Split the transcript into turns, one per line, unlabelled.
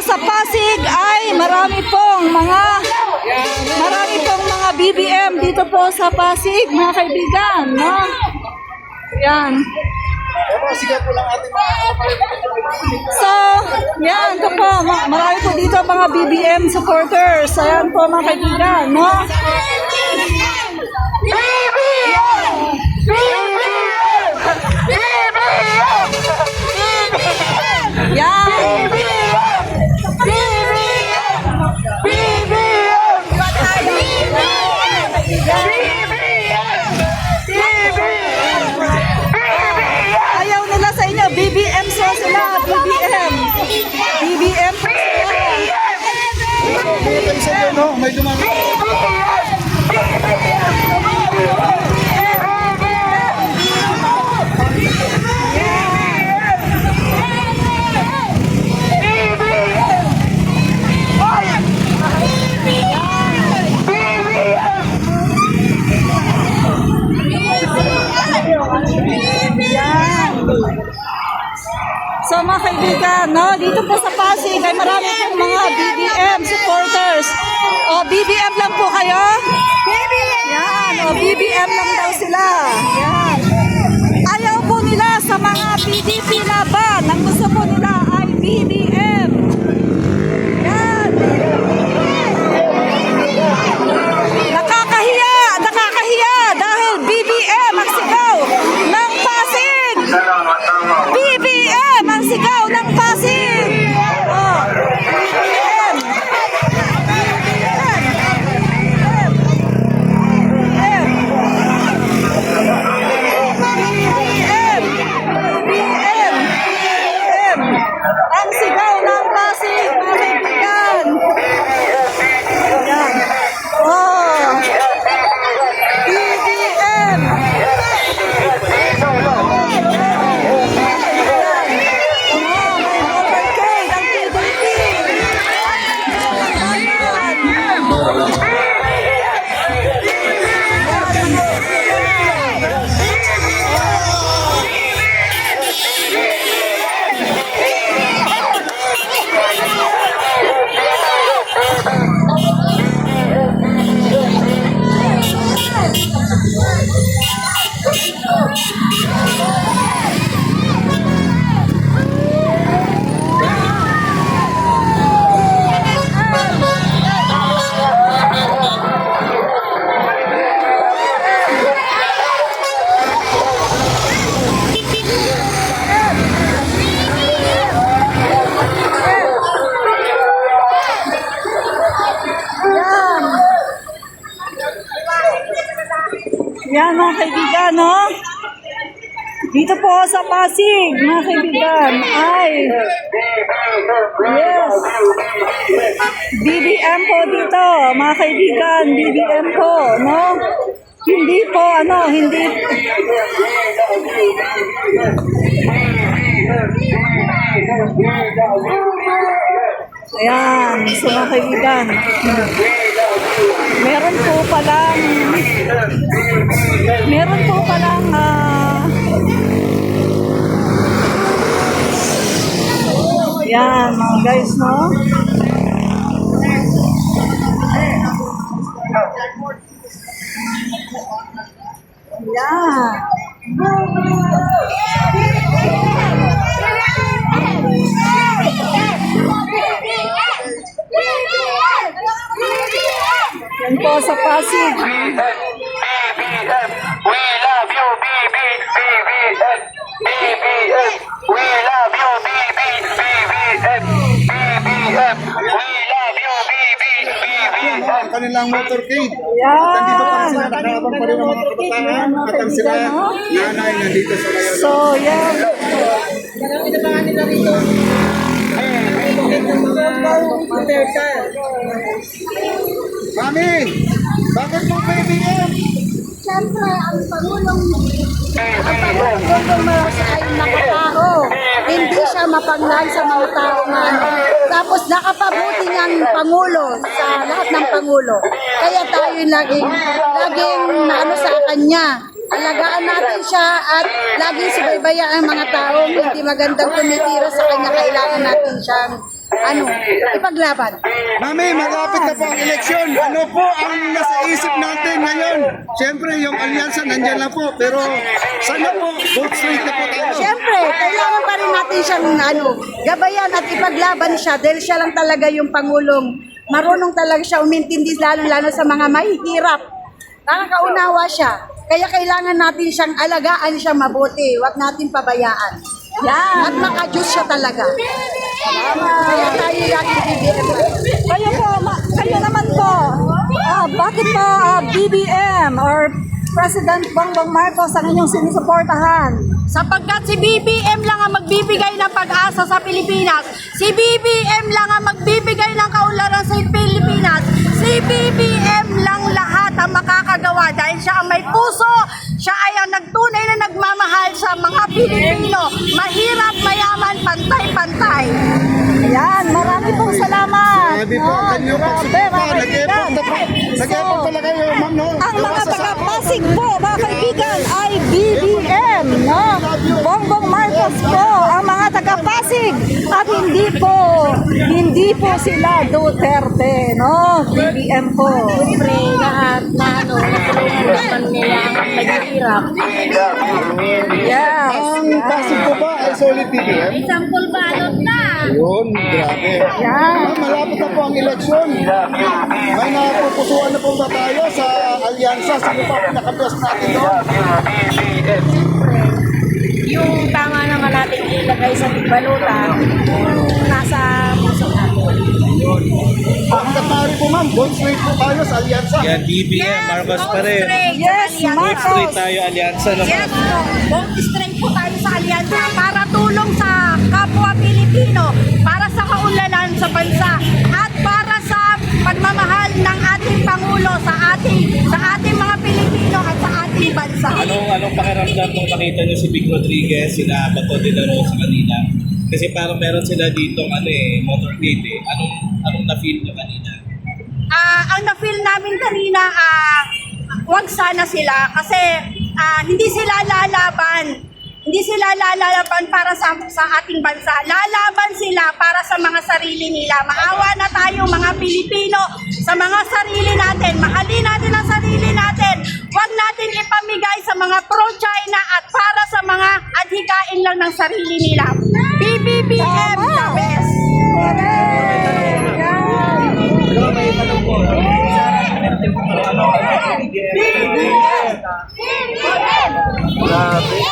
sa Pasig ay marami pong mga BBM dito po sa Pasig, mga kaibigan, no? Yan. So, yan, ito po, marami po dito mga BBM supporters. Ayan po mga kaibigan, no? Yan. Ayaw nila sa inyo, BBM so sila, BBM. BBM po So mga kaibigan, no, dito po sa Pasig ay marami pong mga BBM supporters. O BBM lang po kayo? BBM! Yan, o BBM lang daw sila. Yan. Ayaw po nila sa mga PDP laban. Ang gusto po nila ay BBM. Yan. Nakakahiya dahil BBM ang sigaw ng Pasig. BBM ang sigaw ng Pasig. Oh. BBM. Ang sigaw ng Pasig, mga kaibigan. Yan. Oh. BBM. Yan mga kaibigan, no? Dito po sa Pasig, mga kaibigan, ay yes, BBM po dito, mga kaibigan, BBM po, no? Hindi po, hindi. Ayan, so mga kaibigan, meron po palang yan mga guys, no? Yan. Yan po sa Pasig.
We love you, BBM. We love you, BBM. We love you, BBM.
Kanilang motorcade.
Yan.
Nandito pa sila, nakahabang pa rin ang mga kabataan. At ang sila, nanay, nandito sa ngayon.
So, yan.
Mami, bakit mo BBM?
Siyempre, ang Pangulong ay nakatao. Hindi siya mapangnal sa mga tao na ano. Tapos nakapabuti niyang Pangulo sa lahat ng Pangulo. Kaya tayo laging ano sa kanya. Alagaan natin siya at laging subaybayan ang mga taong hindi magandang tumitira sa kanya. Kailangan natin siyang ipaglaban.
Mami, malapit na po ang eleksyon. Ano po ang nasa isip natin ngayon? Siyempre, yung alyansa nandyan lang po. Pero sana po, vote straight na po tayo.
Siyempre, kailangan pa rin natin siyang gabayan at ipaglaban siya dahil siya lang talaga yung Pangulong. Marunong talaga siya umintindi lalo sa mga mahihirap. Nakakaunawa siya. Kaya kailangan natin siyang alagaan siya mabuti. Huwag natin pabayaan.
Yan.
At maka-Diyos siya talaga. Kaya tayo lagi BBM.
Kayo naman po, bakit po BBM or President Bongbong Marcos ang inyong sinusuportahan?
Sapagkat si BBM lang ang magbibigay ng pag-asa sa Pilipinas. Si BBM lang ang magbibigay ng kaunlaran sa Pilipinas. Si BBM lang lahat ang makakagawa dahil siya ang may puso. Siya ay ang nagtunay na nagmamahal sa mga Pilipino. Mahirap, mayaman, pantay-pantay.
Yan, marami pong salamat.
Sabi po, kanyo po,
Grabe, mga
nag-effort na po.
kaibigan.
Nag-effort pala kayo, ma'am, no?
Ang mga
Gawa sa-
taga-Pasig po, mga kaibigan, ay BBM, no? Bongbong Marcos po, ang mga taga-Pasig. At hindi po sila Duterte, no? BBM po.
Siyempre, lahat na natulungan nila ang maghihirap.
Yes.
Ang Pasig po ba ay solid BBM?
Sampol balot na.
Yun, grabe.
Yan.
Ma'am, malapit na po ang eleksyon. May napupusuan na po ba tayo sa alyansa? Sino pa pinaka-best natin doon?
Yung tama naman natin ilagay sa baluta, nasa puso natin.
Hanggat maaari po, ma'am, vote straight po tayo sa alyansa.
Yan, BBM, Marcos pa rin.
Yes,
Straight
Marcos.
tayo, alyansa naman.
Yes, vote straight po tayo sa alyansa para tulong sa kapwa Pilipino, para sa kaunlaran sa bansa, at para sa pagmamahal ng ating Pangulo sa ating mga Pilipino at sa ating bansa.
Anong pakiramdam nung nakita niyo si Vic Rodriguez, sila Bato de la Rosa kanina? Kasi parang meron sila dito motorcade eh. Anong na-feel niyo kanina?
Ang na-feel namin kanina, wag sana sila kasi hindi sila lalaban. Hindi sila lalaban para sa ating bansa. Lalaban sila para sa mga sarili nila. Maawa na tayo mga Pilipino sa mga sarili natin. Mahalin natin ang sarili natin. Huwag natin ipamigay sa mga pro-China at para sa mga adhikain lang ng sarili nila. BBBM the best!
Grabe.